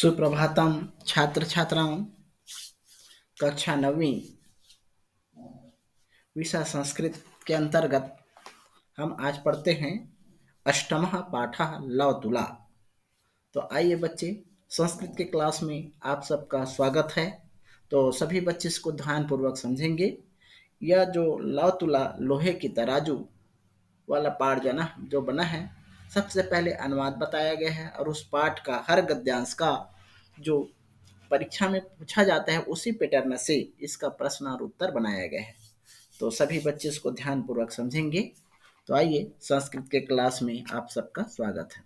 सुप्रभातम छात्र छात्राओं। कक्षा 9वीं विषय संस्कृत के अंतर्गत हम आज पढ़ते हैं अष्टमः पाठः लवतुला। तो आइए बच्चे, संस्कृत के क्लास में आप सबका स्वागत है। तो सभी बच्चे इसको ध्यानपूर्वक समझेंगे। यह जो लवतुला लोहे की तराजू वाला पाठ जो बना है, सबसे पहले अनुवाद बताया गया है और उस पाठ का हर गद्यांश का जो परीक्षा में पूछा जाता है उसी पैटर्न से इसका प्रश्न और उत्तर बनाया गया है। तो सभी बच्चे इसको ध्यानपूर्वक समझेंगे। तो आइए, संस्कृत के क्लास में आप सबका स्वागत है।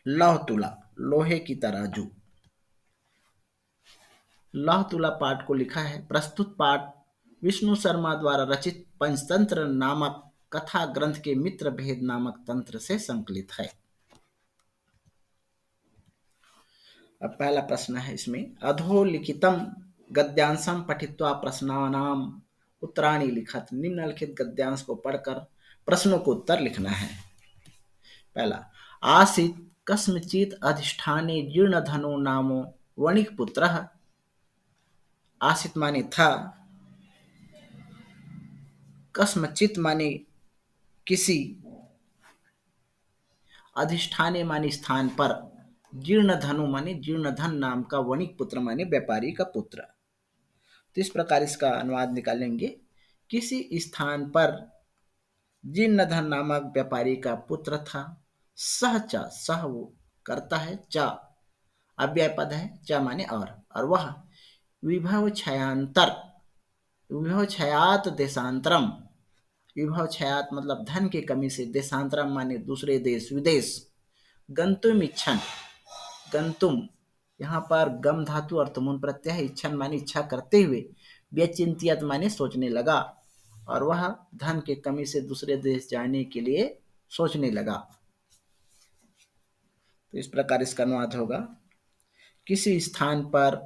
लौह तुला लोहे की तराजू। लौह तुला पाठ को लिखा है। प्रस्तुत पाठ विष्णु शर्मा द्वारा रचित पंचतंत्र नामक कथा ग्रंथ के मित्र भेद नामक तंत्र से संकलित है। अब पहला प्रश्न है इसमें, अधोलिखितम गद्यांशम पठित्वा प्रश्नानाम उत्तराणि लिखत। निम्नलिखित गद्यांश को पढ़कर प्रश्नों को उत्तर लिखना है। पहला, आसीत कस्मचित अधिष्ठाने जीर्णधनो नामो वणिक पुत्र। आसीत माने था, कस्मचित माने किसी, अधिष्ठाने माने स्थान पर, जीर्णधनु माने जीर्णधन नाम का वणिक पुत्र माने व्यापारी का पुत्र। तो इस प्रकार इसका अनुवाद निकालेंगे। किसी स्थान पर जीर्णधन नामक व्यापारी का पुत्र था। सह च, सह वो करता है, च अव्यय पद है, च माने और वह विभव छयांतर, विभव छयात देशांतरम, विभव छयात मतलब धन की कमी से, देशांतरम माने दूसरे देश विदेश, गंतुम इच्छन, गंतुम यहाँ पर गम धातु और तुमुन प्रत्यय है, इच्छन माने इच्छा करते हुए, व्यचिंतियत माने सोचने लगा, और वह धन की कमी से दूसरे देश जाने के लिए सोचने लगा। तो इस प्रकार इसका अनुवाद होगा। किसी स्थान पर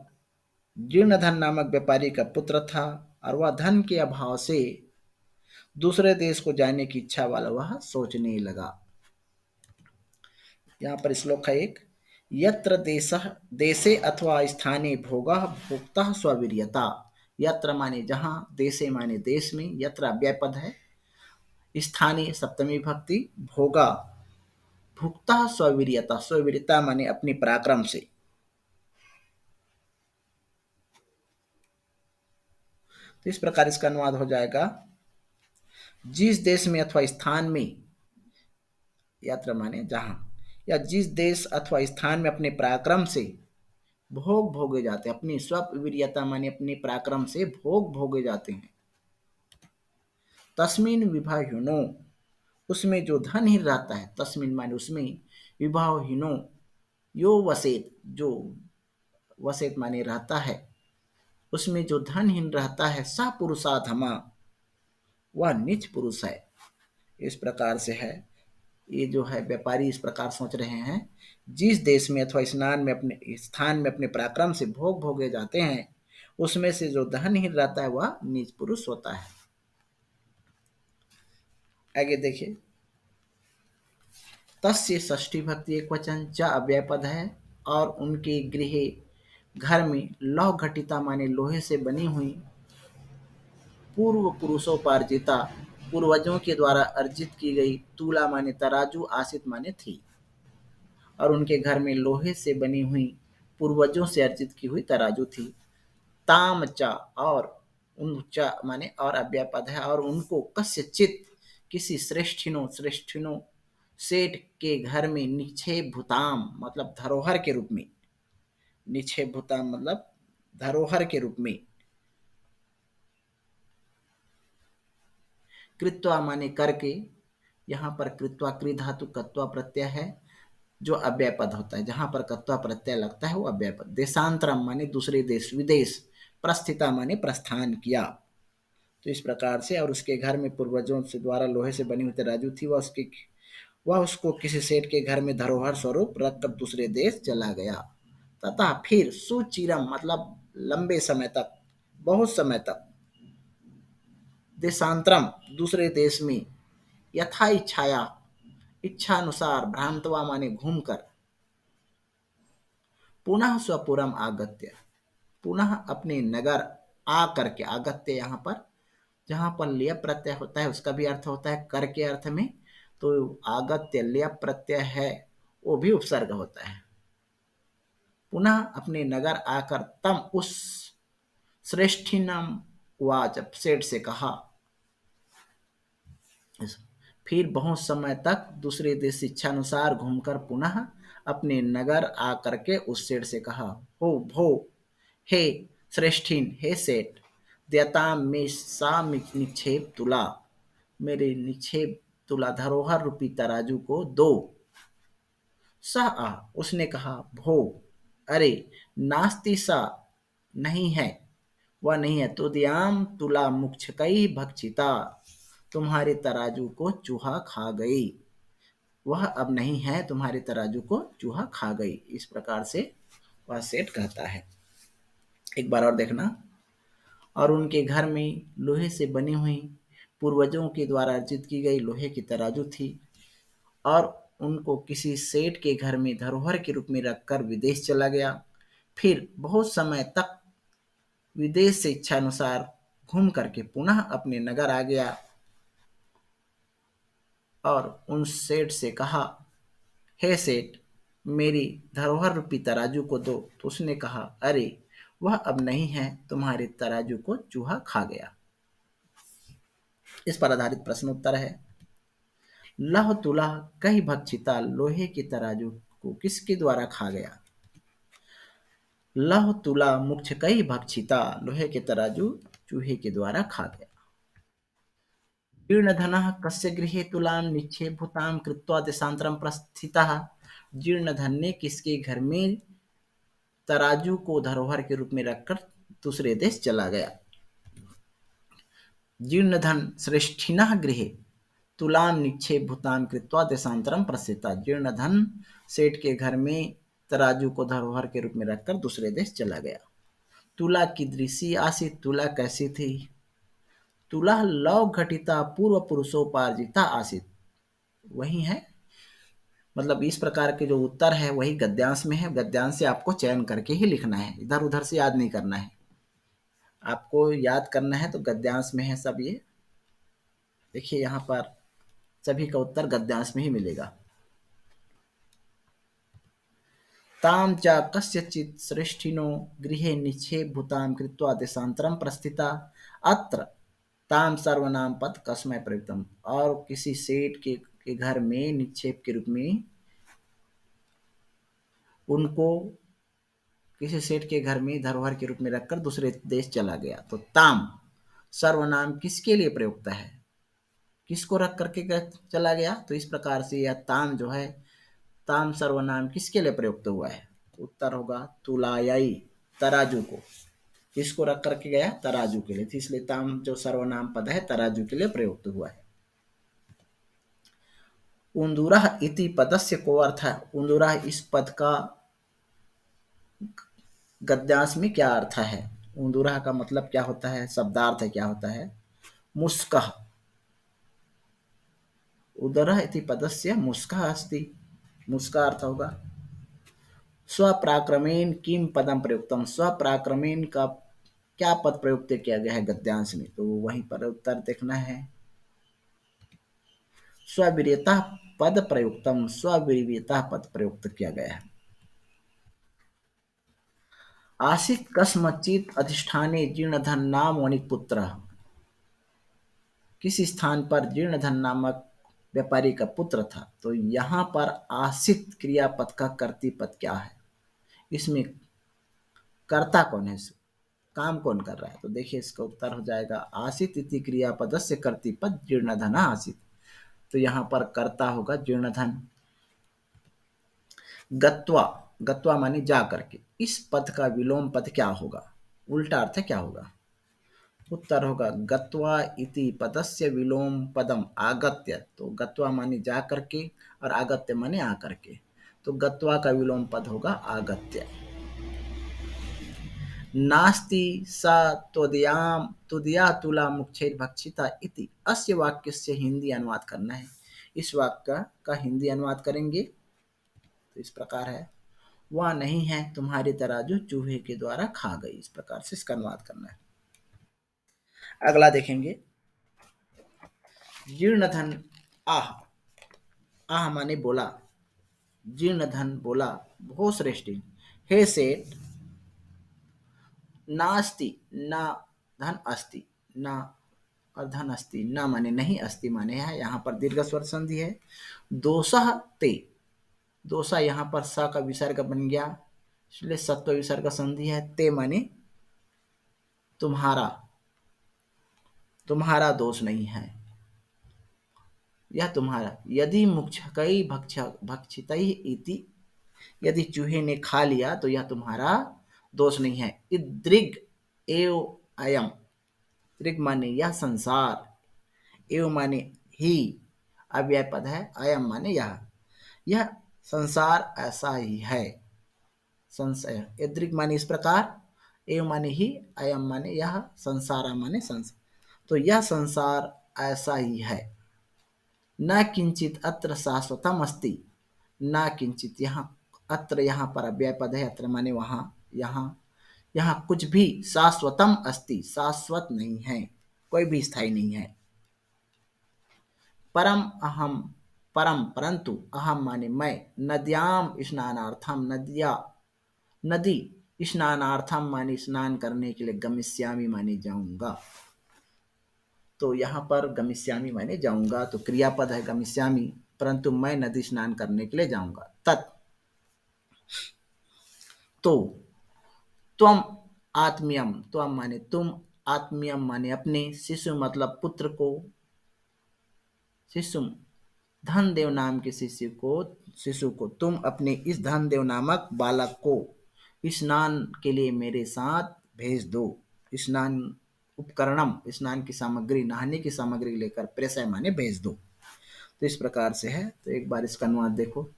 जीर्णधन नामक व्यापारी का पुत्र था और वह धन के अभाव से दूसरे देश को जाने की इच्छा वाला वह सोचने लगा। यहाँ पर श्लोक है एक, यत्र देशे अथवा स्थाने भोगः भोक्ता स्ववीर्यता। यत्र माने जहाँ, देशे माने देश में, यत्र अव्यय पद है, स्थानीय सप्तमी भक्ति, भोगा भुक्ता स्ववीर्यता, स्ववीर्यता माने अपनी पराक्रम से। तो इस प्रकार इसका अनुवाद हो जाएगा, जिस देश में अथवा स्थान में, यात्रा माने जहां, या जिस देश अथवा स्थान में अपने पराक्रम से भोग भोगे जाते हैं, अपनी स्ववीर्यता माने अपने पराक्रम से भोग भोगे जाते हैं। तस्मिन विभाहीनो, उसमें जो धनहीन रहता है, तस्मिन माने उसमें, विभाहीनो यो वसेत, जो वसेत माने रहता है, उसमें जो धनहीन रहता है, सा पुरुषाधमा, वह नीच पुरुष है। इस प्रकार से है। ये जो है व्यापारी इस प्रकार सोच रहे हैं, जिस देश में अथवा स्नान में अपने स्थान में अपने पराक्रम से भोग भोगे जाते हैं, उसमें से जो धनहीन रहता है वह नीच पुरुष होता है। आगे देखिए, तस्य षष्ठी भक्ति एक वचन, च अव्यय पद है, और उनके गृह घर में लौह घटिता माने लोहे से बनी हुई, पूर्व पुरुषोपार्जिता पूर्वजों के द्वारा अर्जित की गई, तुला माने तराजू, आसित माने थी, और उनके घर में लोहे से बनी हुई पूर्वजों से अर्जित की हुई तराजू थी। ताम चा, और उन चा माने और अव्यय पद है, और उनको कस्यचित किसी श्रेष्ठिनों सेठ के घर में निक्षेप भूताम मतलब धरोहर के रूप में, निक्षेप भूताम मतलब धरोहर के रूप में, कृत्वा माने करके, यहाँ पर कृत्वा क्रि धातु कत्वा प्रत्यय है, जो अव्यय पद होता है, जहां पर कत्वा प्रत्यय लगता है वो अव्यय पद। देशांतरम माने दूसरे देश विदेश, प्रस्थिता माने प्रस्थान किया। तो इस प्रकार से, और उसके घर में पूर्वजों से द्वारा लोहे से बनी हुई तराजू थी, वह उसको किसी सेठ के घर में धरोहर स्वरूप रखकर दूसरे देश चला गया। तथा फिर सुचिरम मतलब लंबे समय तक, बहुत समय तक, देशांतरम दूसरे देश में, यथा इच्छाया इच्छा अनुसार, भ्रांतवा माने घूमकर, पुनः स्वपुरम आगत्य, पुनः अपने नगर आ करके, आगत्य यहाँ पर जहाँ पर लिय प्रत्यय होता है उसका भी अर्थ होता है कर के अर्थ में, तो आगत्य लिय प्रत्यय है वो भी उपसर्ग होता है। पुनः अपने नगर आकर तम उस श्रेष्ठीनम वाच, सेठ से कहा, फिर बहुत समय तक दूसरे देश इच्छानुसार घूमकर पुनः अपने नगर आकर के उस सेठ से कहा, हो भो, हे श्रेष्ठीन, हे सेठ, द्यताम में सा निक्षेप तुला, मेरे निक्षेप तुला धरोहर रूपी तराजू को दो। सा आ, उसने कहा, भो, अरे, नास्ति सा, नहीं है, वह नहीं है, तुद्याम तुला मुक्षकई भक्षिता, तुम्हारे तराजू को चूहा खा गई, वह अब नहीं है, तुम्हारे तराजू को चूहा खा गई। इस प्रकार से वह सेठ कहता है। एक बार और देखना, और उनके घर में लोहे से बनी हुई पूर्वजों के द्वारा अर्जित की गई लोहे की तराजू थी, और उनको किसी सेठ के घर में धरोहर के रूप में रखकर विदेश चला गया। फिर बहुत समय तक विदेश से इच्छानुसार घूम करके पुनः अपने नगर आ गया और उन सेठ से कहा, हे सेठ, मेरी धरोहर रूपी तराजू को दो। तो उसने कहा, अरे, वह अब नहीं है, तुम्हारे तराजू को चूहा खा गया। इस पर आधारित प्रश्न उत्तर है, लह तुला कही भक्षिता, लोहे की तराजू को किसके द्वारा खा गया? लह तुला मुक्ष कई भक्षिता, लोहे के तराजू चूहे के द्वारा खा गया। जीर्णधनः कस्य गृहे तुलां निक्षेपभूतां कृत्वा देशान्तरं प्रस्थितः, जीर्णधन ने किसके घर में तराजू को धरोहर के रूप में रखकर दूसरे देश चला गया। जीर्णधन श्रेष्ठिनः गृहे तुलां निक्षेपभूतां कृत्वा देशान्तरं प्रस्थितः, जीर्णधन सेठ के घर में तराजू को धरोहर के रूप में रखकर दूसरे देश चला गया। तुला कीदृशी आसीत्, तुला कैसी थी? तुला लव घटिता पूर्व पुरुषोपार्जिता आसीत्, वही है, मतलब इस प्रकार के जो उत्तर है वही गद्यांश में है। गद्यांश से आपको चयन करके ही लिखना है, इधर उधर से याद नहीं करना है। आपको याद करना है तो गद्यांश में है सब। ये देखिए यहाँ पर सभी का उत्तर गद्यांश में ही मिलेगा। ताम च कस्यचित् श्रेष्ठिनो गृहे निक्षेपभूतां कृत्वा देशान्तरं प्रस्थिता, अत्र ताम सर्वनाम पद कस्मै प्रयुक्तम, और किसी सेठ के घर में निक्षेप के रूप में उनको किसी सेठ के घर में धरोहर के रूप में रखकर दूसरे देश चला गया। तो ताम सर्वनाम किसके लिए प्रयुक्त है? किसको रख करके चला गया? तो इस प्रकार से यह ताम जो है, ताम सर्वनाम किसके लिए प्रयुक्त हुआ है? उत्तर होगा तुलायाई, तराजू को। किसको रख करके गया? तराजू के लिए। तो इसलिए ताम जो सर्वनाम पद है तराजू के लिए प्रयुक्त हुआ है। उन्दुरः इति पदस्य को अर्थ है? उन्दुरः इस पद का गद्यांश में क्या अर्थ है? उन्दुरः का मतलब क्या होता है? शब्दार्थ क्या होता है? मुस्कः, उदरः इति पदस्य मुस्कः अस्ति, मुस्का अर्थ होगा। स्वप्राक्रमेण किम पदम प्रयुक्तम, स्वप्राक्रमेण का क्या पद प्रयुक्त किया गया है गद्यांश में? तो वहीं पर उत्तर देखना है। स्ववीर्यता पद प्रयुक्तम, स्ववीर्यता पद प्रयुक्त किया गया है। आसीत कस्मचित अधिष्ठाने जीर्णधन नाम वणिकपुत्र, किस स्थान पर जीर्णधन नामक व्यापारी का पुत्र था? तो यहाँ पर आसित क्रियापद का कर्ती पद क्या है? इसमें कर्ता कौन है? काम कौन कर रहा है? तो देखिए इसका उत्तर हो जाएगा आसित इति क्रियापदस्य कर्तृपद जीर्णधन आसित। तो यहाँ पर कर्ता होगा जीर्णधन। गत्वा, गत्वा माने जा करके, इस पद का विलोम पद क्या होगा? उल्टा अर्थ क्या होगा? उत्तर होगा गत्वा इति पदस्य विलोम पदम आगत्य। तो गत्वा माने जा करके और आगत्य माने आ करके, तो गत्वा का विलोम पद होगा आगत्य। नास्ति सा त्वदयाम तुदया तुला मुक्षैर भक्षिता इति, अस्य वाक्य से हिंदी अनुवाद करना है। इस वाक्य का हिंदी अनुवाद करेंगे तो इस प्रकार है, वह नहीं है तुम्हारी तरह जो चूहे के द्वारा खा गई। इस प्रकार से इसका अनुवाद करना है। अगला देखेंगे, जीर्ण धन आह। आह माने बोला, जीर्ण धन बोला, भो श्रेष्ठी, हे सेठ, नास्ति न धन अस्ति, न और धन अस्ति, न माने नहीं, अस्ति माने है, यहाँ पर दीर्घ स्वर संधि है। दोषः ते, दोषा यहाँ पर स का विसर्ग बन गया, इसलिए सत्व विसर्ग संधि है। ते माने तुम्हारा, तुम्हारा दोष नहीं है, यह तुम्हारा। यदि मुक्षकै भक्षितैः इति, यदि चूहे ने खा लिया तो यह तुम्हारा दोष नहीं है। इदृग एव अयम, दृग माने यह संसार, एव माने ही, अव्यय पद है, अयम माने यह संसार ऐसा ही है। संशय, इदृग माने इस प्रकार, एव माने ही, अयम माने यह, संसार माने संसार, तो यह संसार ऐसा ही है। न किंचित अत्र शाश्वतम अस्ति, न किंचित, यहाँ अत्र यहाँ पर अव्यय पद है, अत्र माने वहाँ, यहाँ कुछ भी, शाश्वतम अस्ति, शाश्वत नहीं है, कोई भी स्थायी नहीं है। परम अहम, परम परंतु, अहम माने मैं, नद्याम स्नानार्थम, नदिया नदी, स्नानार्थम माने स्नान करने के लिए, गमिष्यामि माने जाऊंगा। तो यहाँ पर गमिष्यामि माने जाऊंगा, तो क्रियापद है गमिष्यामि, परंतु मैं नदी स्नान करने के लिए जाऊंगा। तत्, तो, त्वम आत्मीयम, त्वम माने तुम, आत्मीयम माने अपने, शिशु मतलब पुत्र को, शिशु धनदेव नाम के शिशु को तुम अपने इस धनदेव नामक बालक को स्नान के लिए मेरे साथ भेज दो। स्नान उपकरणम, स्नान की सामग्री, नहाने की सामग्री लेकर, प्रेषय माने भेज दो। तो इस प्रकार से है। तो एक बार इसका अनुवाद देखो।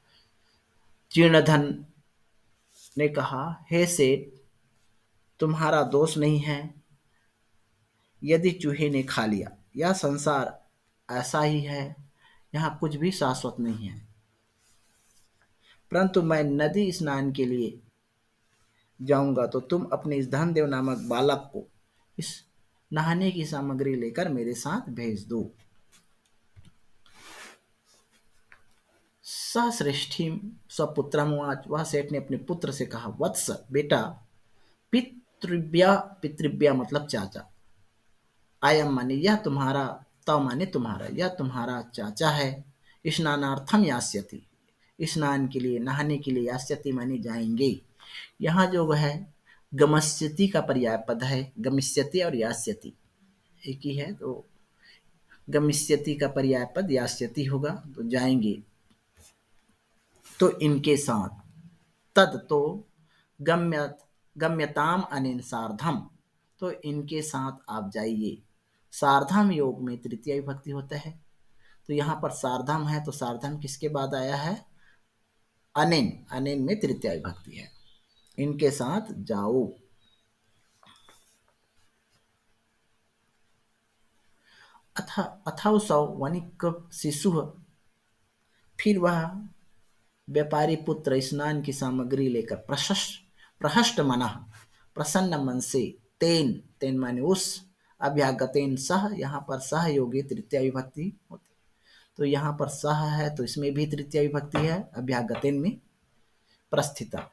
जीर्णधन ने कहा, हे सेठ, तुम्हारा दोष नहीं है यदि चूहे ने खा लिया, यह संसार ऐसा ही है, यहाँ कुछ भी शाश्वत नहीं है। परंतु मैं नदी स्नान के लिए जाऊंगा तो तुम अपने इस धनदेव नामक बालक को इस नहाने की सामग्री लेकर मेरे साथ भेज दो। सश्रेष्ठी स्वपुत्रमुवाच, वह सेठ ने अपने पुत्र से कहा, वत्स बेटा, पितृव्या, पितृव्या मतलब चाचा, आयम माने यह तुम्हारा, तव माने तुम्हारा, यह तुम्हारा चाचा है। स्नानार्थम यास्यति, स्नान के लिए, नहाने के लिए, यास्यति माने जाएंगे। यहाँ जो है गमस्यति का पर्याय पद है, गमिष्यति और यास्यति एक ही है, तो गमिष्यति का पर्याय पद यास्यति होगा, तो जाएंगे तो इनके साथ। तद तो गम्यताम अनेन सार्धम, तो इनके साथ आप जाइए। सार्धम योग में तृतीय विभक्ति होता है, तो यहाँ पर सार्धम है, तो सार्धम किसके बाद आया है, अनेन, अनेन में तृतीय विभक्ति है। इनके साथ जाओ। अथौसौ वनिक शिशु, फिर वह व्यापारी पुत्र स्नान की सामग्री लेकर प्रहष्ट मनः, प्रसन्न मन से, तेन, तेन माने उस, अभ्यागतेन सह, यहाँ पर सह योगी तृतीय विभक्ति होती, तो यहाँ पर सह है तो इसमें भी तृतीय विभक्ति है, अभ्यागतेन में प्रस्थिता,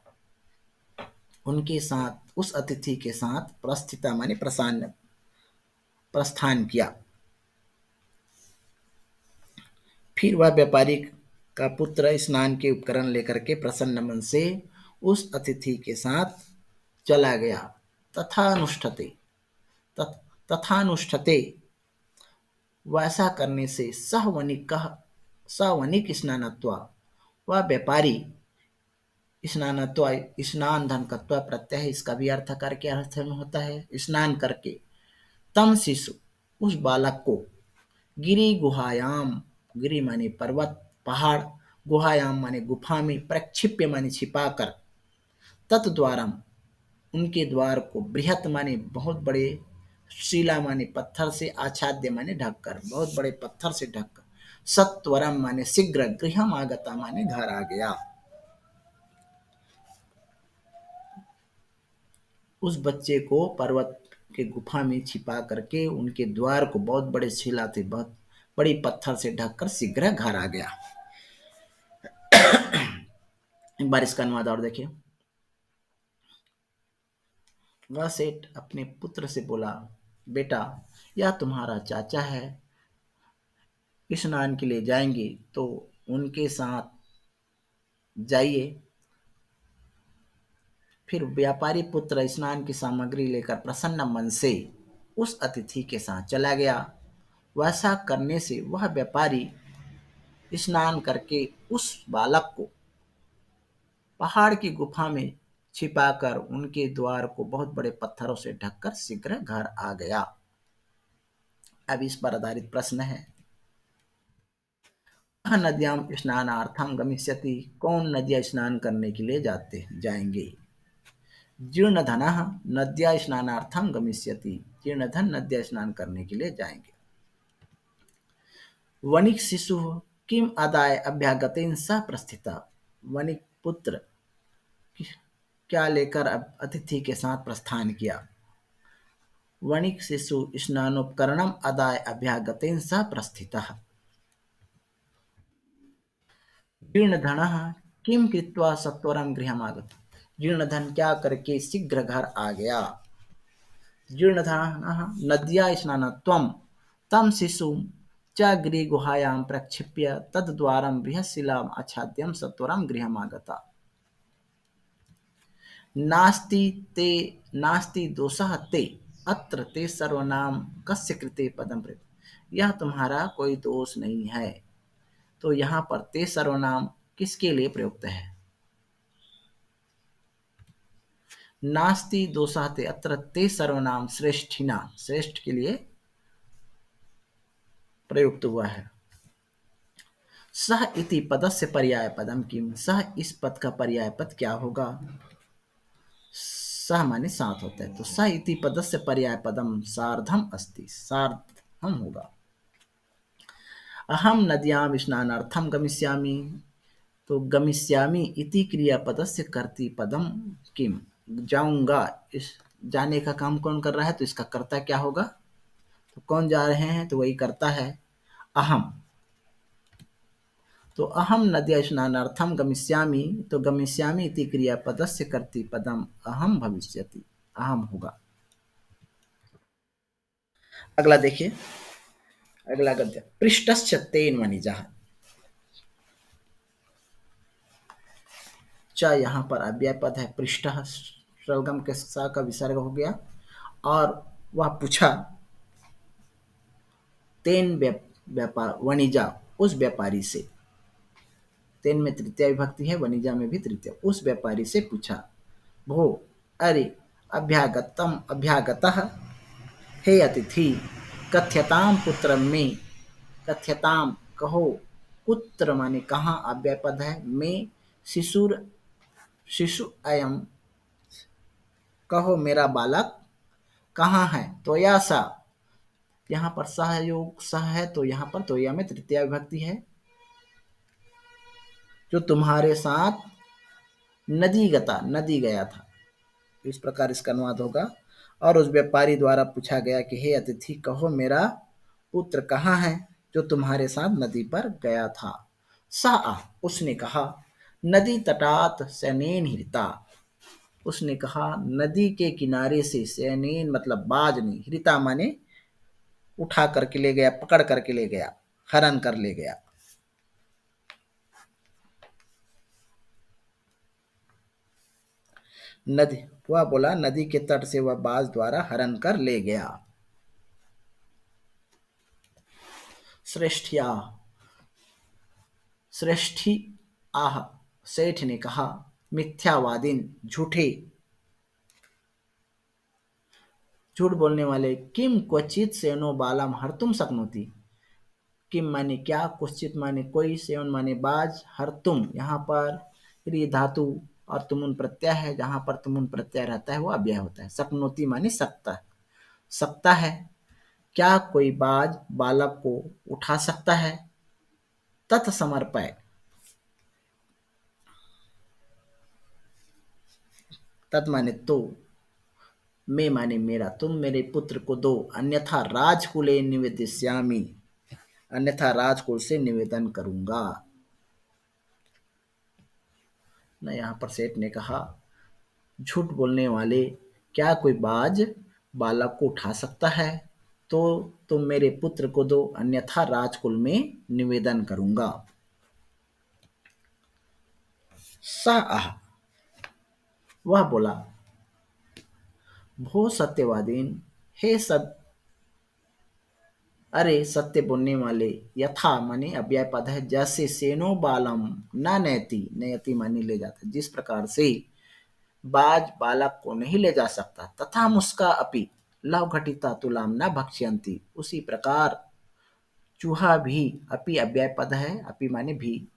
उनके साथ, उस अतिथि के साथ, प्रस्थिता माने प्रसन्न, प्रस्थान किया। फिर वह व्यापारी का पुत्र स्नान के उपकरण लेकर के प्रसन्न मन से उस अतिथि के साथ चला गया। तथानुष्ठते, तथानुष्ठते, वैसा करने से सवनिक स्नानत्वा, वह व्यापारी स्नानत्वा, स्नान धन कत्वा प्रत्यय, इसका भी अर्थ करके अर्थ में होता है स्नान करके, तम शिशु, उस बालक को, गिरी गुहायाम, गिरी माने पर्वत पहाड़, गुहायाम माने गुफा में, प्रक्षिप्य माने छिपाकर, तत्द्वारम, उनके द्वार को, बृहत माने बहुत बड़े, शिला माने पत्थर से, आच्छाद्य माने ढककर, बहुत बड़े पत्थर से ढककर, सत्वरम माने शीघ्र, गृहम आगता माने घर आ गया। उस बच्चे को पर्वत के गुफा में छिपा करके उनके द्वार को बहुत बड़े शिला थे, बहुत बड़ी पत्थर से ढककर शीघ्र घर आ गया। एक बार इसका अनुवाद और देखिए। वह सेठ अपने पुत्र से बोला, बेटा, यह तुम्हारा चाचा है, स्नान के लिए जाएंगे तो उनके साथ जाइए। फिर व्यापारी पुत्र स्नान की सामग्री लेकर प्रसन्न मन से उस अतिथि के साथ चला गया। वैसा करने से वह व्यापारी स्नान करके उस बालक को पहाड़ की गुफा में छिपाकर उनके द्वार को बहुत बड़े पत्थरों से ढककर शीघ्र घर आ गया। अब इस पर आधारित प्रश्न है, नद्यां स्नानार्थम गमिष्यति, कौन नदियां स्नान करने के लिए जाएंगे। जीर्णधनः नद्या स्नानार्थम गमिष्यति, जीर्णधन नद्या स्नान करने के लिए जाएंगे। वणिक शिशु किम आदाय अभ्यागतेन सह प्रस्थिता, वणिक पुत्र क्या लेकर अतिथि के साथ प्रस्थान किया। वणिक शिशु स्नानोपकरणम आदाय अभ्यागतेन सह प्रस्थितः। जीर्णधनः किम कृत्वा सत्वरम गृहमागत, जीर्णधन क्या करके शीघ्र घर आ गया। जीर्णधनः नद्या स्नानत्वं तम शिशुं च गृहगुहायां प्रक्षिप्य तद्द्वारं बृहत्शिलाम् आच्छाद्य सत्वरं गृहमागता। नास्ति ते नास्ति दोषः ते अत्र ते सर्वनाम कस्य कृते पदम प्रयुक्त, यह तुम्हारा कोई दोष नहीं है। तो यहाँ पर ते सर्वनाम किसके लिए प्रयुक्त है। नास्ति दोषः ते अत्र ते सर्वनाम श्रेष्ठिना, श्रेष्ठ के लिए प्रयुक्त हुआ है। सह इति पदस्य पर्याय पदम किम, सह इस पद का पर्याय पद क्या होगा। सह माने साथ होता है, तो सह इति पदस्य पर्याय पदम सार्धम अस्ति, सार्धम होगा। अहम नद्यां स्नानार्थम गमिष्यामि, तो गमिष्यामि इति क्रियापदस्य कर्तृ पदम किम, जाऊंगा, इस जाने का काम कौन कर रहा है, तो इसका कर्ता क्या होगा। तो कौन जा रहे हैं, तो वही करता है अहम। तो अहम नद्या स्नानार्थम गमिष्यामि, तो गमिष्यामि इति क्रियापदस्य कर्तृपदम अहम भविष्यति, अहम होगा। अगला देखिए, अगला गद्य, पृष्ठस्य तेन वणिजः, च यहाँ पर अव्यय पद है, पृष्ठ श्रवगम के सा का विसर्ग हो गया, और वह पूछा तेन व्यापार वणिजा, उस व्यापारी से, तेन में तृतीय विभक्ति है, वणिजा में भी तृतीय, उस व्यापारी से पूछा, भो, अरे, अभ्यागतम अभ्यागतः, हे अतिथि, कथ्यताम पुत्र में, कथ्यताम कहो, पुत्र माने कहाँ, अव्यय पद है, में शिशुर शिशु अयम, कहो मेरा बालक कहाँ है, तो या सा, यहाँ पर सहयोग सह है, तो यहाँ पर तोया में तृतीय विभक्ति है, जो तुम्हारे साथ नदी गता, नदी गया था, इस प्रकार इसका अनुवाद होगा। और उस व्यापारी द्वारा पूछा गया कि हे अतिथि, कहो मेरा पुत्र कहाँ है जो तुम्हारे साथ नदी पर गया था। सा, उसने कहा, नदी तटात सैनेन हिरता, उसने कहा नदी के किनारे से, सैनेन मतलब बाज ने, हिरता माने उठा करके ले गया, पकड़ करके ले गया, हरण कर ले गया। नदी, वह बोला नदी के तट से वह बाज द्वारा हरण कर ले गया। श्रेष्ठिया, श्रेष्ठी आह, सेठ ने कहा, मिथ्यावादिन, झूठे, झूठ बोलने वाले, किम क्वचित सेनो बालम हर्तुम शक्नोति, किम माने क्या, क्वचित माने कोई, सेवन माने बाज, हर्तुम यहाँ पर क्रिय धातु और तुमुन प्रत्यय है, जहां पर तुमुन प्रत्यय रहता है वो अव्यय होता है। शक्नोति माने सकता, सकता है, क्या कोई बाज बालक को उठा सकता है। तत्समर्पय, तत् माने तो, मैं माने मेरा, तुम मेरे पुत्र को दो, अन्यथा राजकुले निवेदिष्यामि, अन्यथा राजकुल से निवेदन करूंगा। न यहाँ पर सेठ ने कहा, झूठ बोलने वाले, क्या कोई बाज बालक को उठा सकता है? तो तुम मेरे पुत्र को दो, अन्यथा राजकुल में निवेदन करूंगा। स आह, वह बोला, भो सत्यवादीन, हे सत अरे सत्य बोलने वाले, यथा माने अव्यय पद है, जैसे सेनो बालम न नयति, नयति माने ले जाता, जिस प्रकार से बाज बालक को नहीं ले जा सकता, तथा मुस्का अपि लव घटिता तुलाम न भक्ष्यंती, उसी प्रकार चूहा भी, अपि अव्यय पद है, अपि माने भी,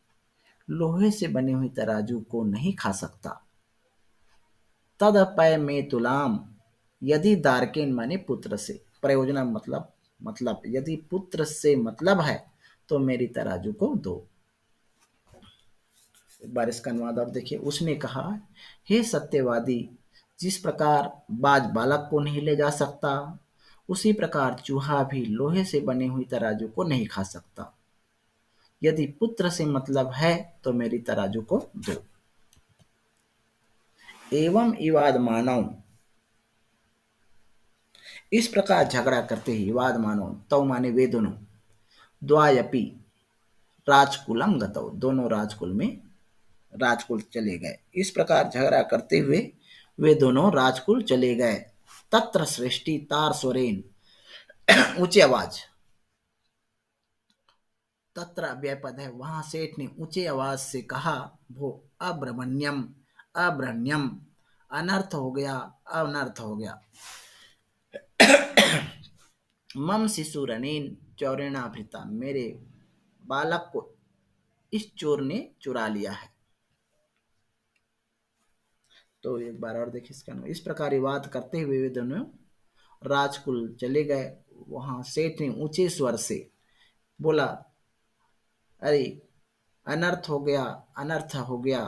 लोहे से बनी हुई तराजू को नहीं खा सकता। तदपय में तुलाम, यदि दारकेन माने पुत्र से, प्रयोजना मतलब यदि पुत्र से मतलब है तो मेरी तराजू को दो। एक बार इसका अनुवाद आप देखिए। उसने कहा, हे सत्यवादी, जिस प्रकार बाज बालक को नहीं ले जा सकता, उसी प्रकार चूहा भी लोहे से बनी हुई तराजू को नहीं खा सकता। यदि पुत्र से मतलब है तो मेरी तराजू को दो। एवं विवाद मानव, इस प्रकार झगड़ा करते ही, विवाद मानव तव माने वे दोनों, द्वायपि राजकुलम गतौ, दोनों राजकुल में राजकुल चले गए। इस प्रकार झगड़ा करते हुए वे दोनों राजकुल चले गए। तत्र सृष्टि तार स्वरेन, ऊंची आवाज, तत्र अव्यय पद है, वहां सेठ ने ऊंचे आवाज से कहा, भो अब्रमण्यम, अब्रण्यम, अनर्थ हो गया, अनर्थ हो गया। मम शिशुरनीन चौरेणाभृता, मेरे बालक को इस चोर ने चुरा लिया है। तो एक बार और देखिए इसका नाम। इस प्रकार विवाद करते हुए वे दोनों राजकुल चले गए। वहां सेठ ने ऊंचे स्वर से बोला, अरे अनर्थ हो गया, अनर्थ हो गया,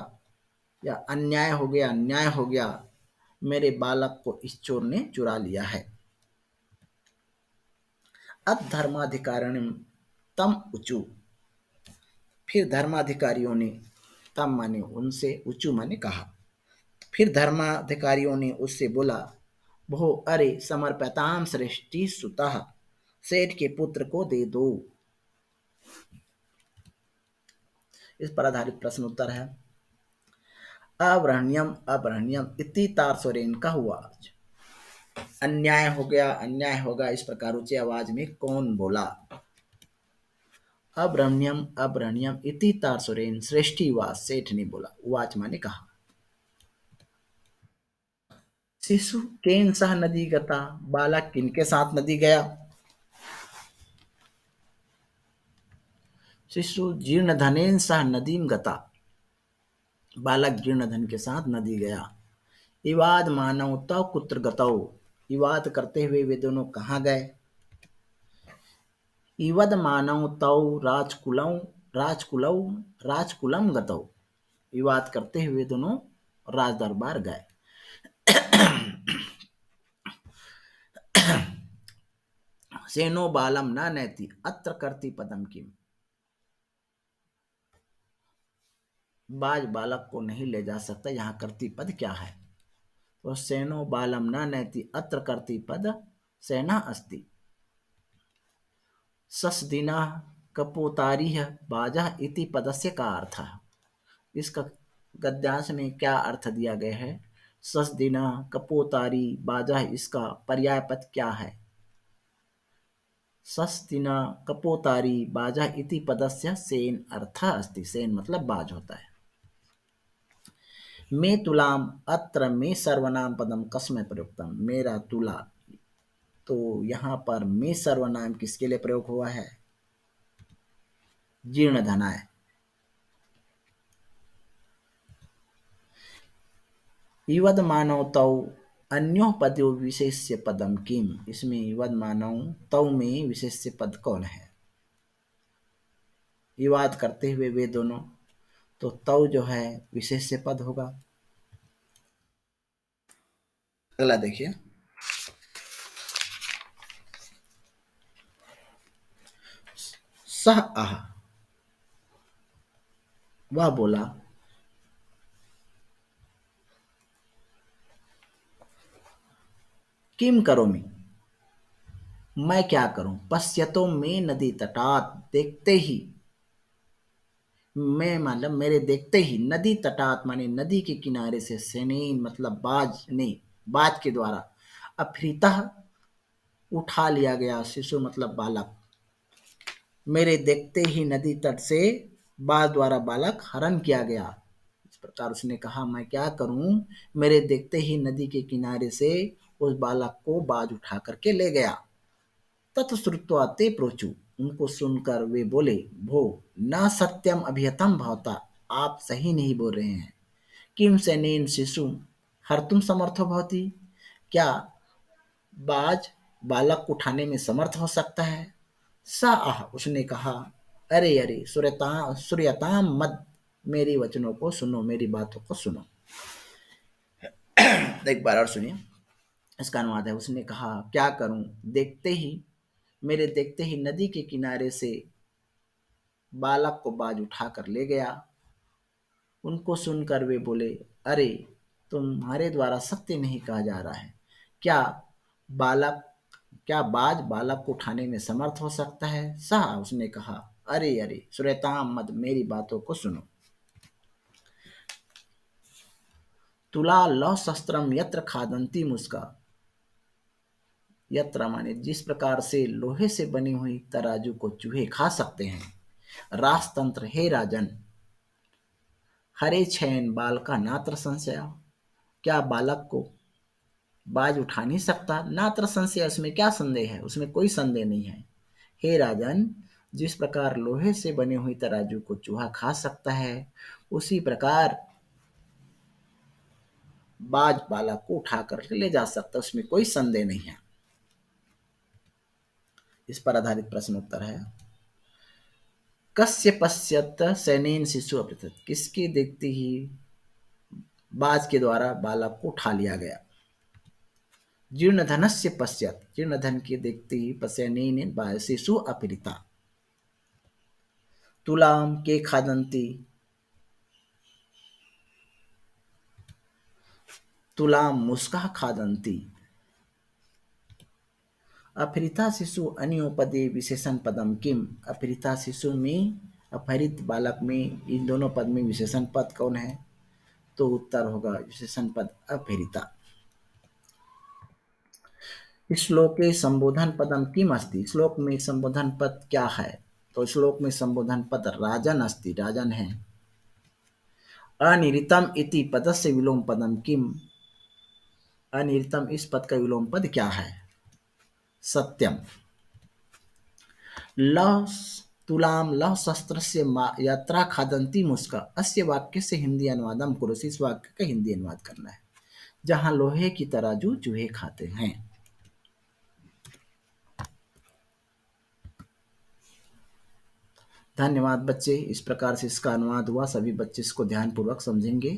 या अन्याय हो गया, अन्याय हो गया, मेरे बालक को इस चोर ने चुरा लिया है। अधर्माधिकारिणी तम उचु, फिर धर्माधिकारियों ने, तम माने उनसे, उचु माने कहा, फिर धर्माधिकारियों ने उससे बोला, भो अरे समर्पताम सृष्टि सुतः, सेठ के पुत्र को दे दो। इस पर आधारित प्रश्न उत्तर है, अब्रहण्यम अब्रहण्यम इति तार स्वरेन का हुआ, अन्याय हो गया, अन्याय होगा, इस प्रकार ऊंचे आवाज में कौन बोला? अब्रहण्यम अब्रहण्यम इति तार स्वरेन सृष्टि वाच, सेठ ने बोला, वाच माने कहा। शिशु केन सह नदी गता, बालक किनके साथ नदी गया? शिशु जीर्ण धनेन सह नदीम गता, बालक जीर्ण धन के साथ नदी गया। विवाद मानव तव कुत्र गतौ, विवाद करते हुए वे दोनों कहाँ गए? इवद मानव तव राजकुलौ, राजकुलौ राजकुलम गतौ, विवाद करते हुए दोनों राज दरबार गए। सेनो बालम न नैति अत्र करती पदम किम, बाज बालक को नहीं ले जा सकता, यहाँ करती पद क्या है? तो सेनो बालम न नैति अत्र करती पद सेना अस्ति, ससदिना कपोतारी बाजा इति पदस्य का अर्थ है। इसका गद्यांश में क्या अर्थ दिया गया है? ससदिना कपोतारी बाजा, इसका पर्याय पद क्या है? सस्तिना कपोतारी बाजा इति पदस्य सेन अर्थ अस्ति, सेन मतलब बाज होता है। मे तुलाम, अत्र मे सर्वनाम पदम कस्मै प्रयुक्तम, मेरा तुला, तो यहाँ पर मे सर्वनाम किसके लिए प्रयोग हुआ है? जीर्ण धनाय। इवद मानव तौ अन्यो पदो विशेष्य पदम किम, इसमें इवद मानव तौ में विशेष्य पद कौन है? विवाद करते हुए वे दोनों, तो तौ जो है विशेष्य पद होगा। अगला देखिए, सह आह, वह बोला, किम करोमि, मैं क्या करूं, पश्यतो में नदी तटात, देखते ही, मैं मतलब मेरे देखते ही, नदी तटात माने नदी के किनारे से, सेनेन मतलब बाज ने, बाज के द्वारा, अफ्रीतः उठा लिया गया, शिशु मतलब बालक, मेरे देखते ही नदी तट से बाज द्वारा बालक हरण किया गया। इस प्रकार उसने कहा, मैं क्या करूं, मेरे देखते ही नदी के किनारे से उस बालक को बाज उठा करके ले गया। ततश्रुत्वा ते प्रोचु, उनको सुनकर वे बोले, भो न सत्यम अभियतम भवता, आप सही नहीं बोल रहे हैं। किम सेनेन शिशु हर्तुम समर्थो भवती, क्या बाज बालक को उठाने में समर्थ हो सकता है। सा आह, उसने कहा, अरे अरे सूर्यताम मत, मेरी वचनों को सुनो, मेरी बातों को सुनो। एक बार और सुनिए, इसका अनुवाद है, उसने कहा, क्या करूं, देखते ही, मेरे देखते ही नदी के किनारे से बालक को बाज उठा कर ले गया। उनको सुनकर वे बोले, अरे तुम्हारे द्वारा सत्य नहीं कहा जा रहा है, क्या बालक, क्या बाज बालक को उठाने में समर्थ हो सकता है। सा, उसने कहा, अरे अरे श्वेताम मत, मेरी बातों को सुनो। तुला लौ शस्त्रम यत्र खादंती मुस्का, यत्र माने जिस प्रकार से लोहे से बनी हुई तराजू को चूहे खा सकते हैं, राजतंत्र हे राजन, हरे छैन बाल का नात्र संशय, क्या बालक को बाज उठा नहीं सकता, नात्र संशय, उसमें क्या संदेह है, उसमें कोई संदेह नहीं है। हे राजन, जिस प्रकार लोहे से बनी हुई तराजू को चूहा खा सकता है, उसी प्रकार बाज बालक को उठा कर ले जा सकता, उसमें कोई संदेह नहीं है। इस पर आधारित प्रश्न उत्तर है, कस्य पश्यत सैनेन शिशु अपृथत, किसके देखते ही बाज के द्वारा बालक को उठा लिया गया। जीर्ण धनस्य पश्चात, जीर्ण धन के देखते ही पसैनेन शिशु अपहृता। तुलाम के खादंती, तुलाम मुस्का खादंती। अपहृता शिशु अन्योपदे विशेषण पदम किम, अपहृता शिशु में, अपहरित बालक में, इन दोनों पद में विशेषण पद कौन है, तो उत्तर होगा विशेषण पद अपहृता। श्लोके संबोधन पदम किम अस्ति, श्लोक में संबोधन पद क्या है, तो श्लोक में संबोधन पद राजन अस्ति, राजन है। अनिरितम इति पदस्य विलोम पदम किम, अनिरितम इस पद का विलोम पद क्या है, सत्यम। लव तुलाम लव शस्त्रस्य यात्रा खादंती मुस्का, अस्य वाक्य से हिंदी अनुवादम कुरुषि, इस वाक्य का हिंदी अनुवाद करना है, जहां लोहे की तराजू चूहे खाते हैं। धन्यवाद बच्चे, इस प्रकार से इसका अनुवाद हुआ, सभी बच्चे इसको ध्यानपूर्वक समझेंगे।